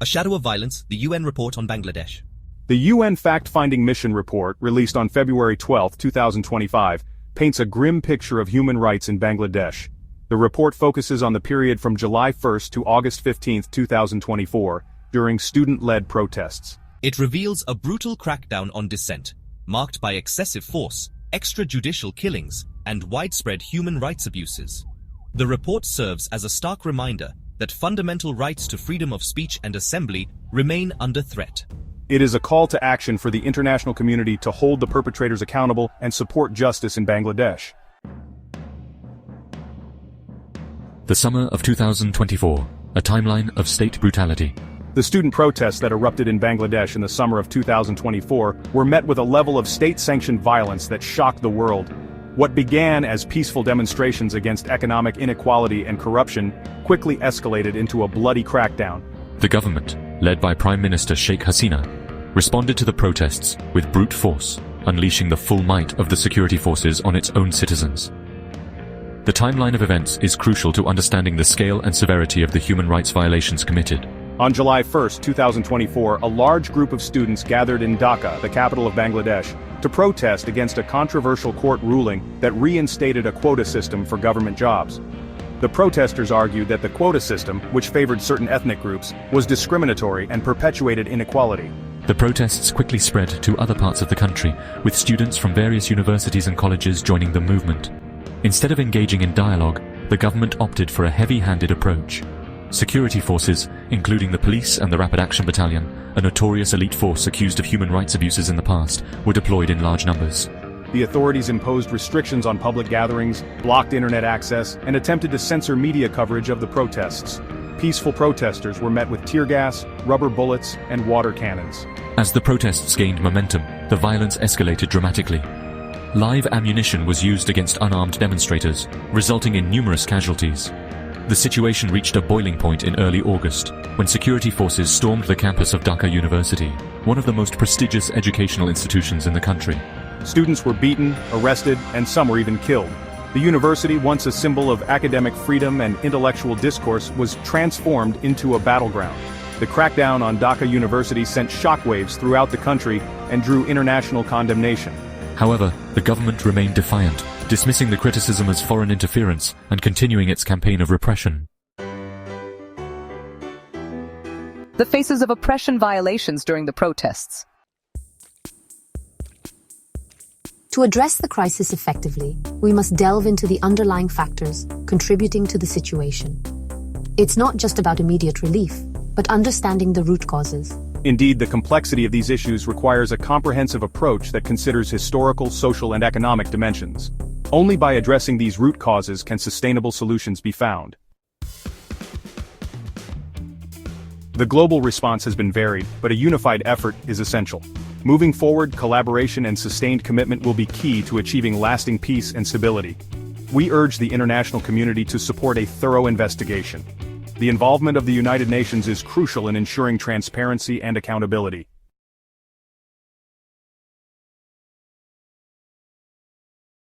A Shadow of Violence, the UN report on Bangladesh. The UN Fact-Finding Mission report, released on February 12, 2025, paints a grim picture of human rights in Bangladesh. The report focuses on the period from July 1 to August 15, 2024, during student-led protests. It reveals a brutal crackdown on dissent, marked by excessive force, extrajudicial killings, and widespread human rights abuses. The report serves as a stark reminder that fundamental rights to freedom of speech and assembly remain under threat. It is a call to action for the international community to hold the perpetrators accountable and support justice in Bangladesh. The summer of 2024, a timeline of state brutality. The student protests that erupted in Bangladesh in the summer of 2024 were met with a level of state-sanctioned violence that shocked the world. What began as peaceful demonstrations against economic inequality and corruption quickly escalated into a bloody crackdown. The government, led by Prime Minister Sheikh Hasina, responded to the protests with brute force, unleashing the full might of the security forces on its own citizens. The timeline of events is crucial to understanding the scale and severity of the human rights violations committed. On July 1, 2024, a large group of students gathered in Dhaka, the capital of Bangladesh, to protest against a controversial court ruling that reinstated a quota system for government jobs. The protesters argued that the quota system, which favored certain ethnic groups, was discriminatory and perpetuated inequality. The protests quickly spread to other parts of the country, with students from various universities and colleges joining the movement. Instead of engaging in dialogue, the government opted for a heavy-handed approach. Security forces, including the police and the Rapid Action Battalion, a notorious elite force accused of human rights abuses in the past, were deployed in large numbers. The authorities imposed restrictions on public gatherings, blocked internet access, and attempted to censor media coverage of the protests. Peaceful protesters were met with tear gas, rubber bullets, and water cannons. As the protests gained momentum, the violence escalated dramatically. Live ammunition was used against unarmed demonstrators, resulting in numerous casualties. The situation reached a boiling point in early August, when security forces stormed the campus of Dhaka University, one of the most prestigious educational institutions in the country. Students were beaten, arrested, and some were even killed. The university, once a symbol of academic freedom and intellectual discourse, was transformed into a battleground. The crackdown on Dhaka University sent shockwaves throughout the country and drew international condemnation. However, the government remained defiant, dismissing the criticism as foreign interference and continuing its campaign of repression. The faces of oppression violations during the protests. To address the crisis effectively, we must delve into the underlying factors contributing to the situation. It's not just about immediate relief, but understanding the root causes. Indeed, the complexity of these issues requires a comprehensive approach that considers historical, social, and economic dimensions. Only by addressing these root causes can sustainable solutions be found. The global response has been varied, but a unified effort is essential. Moving forward, collaboration and sustained commitment will be key to achieving lasting peace and stability. We urge the international community to support a thorough investigation. The involvement of the United Nations is crucial in ensuring transparency and accountability.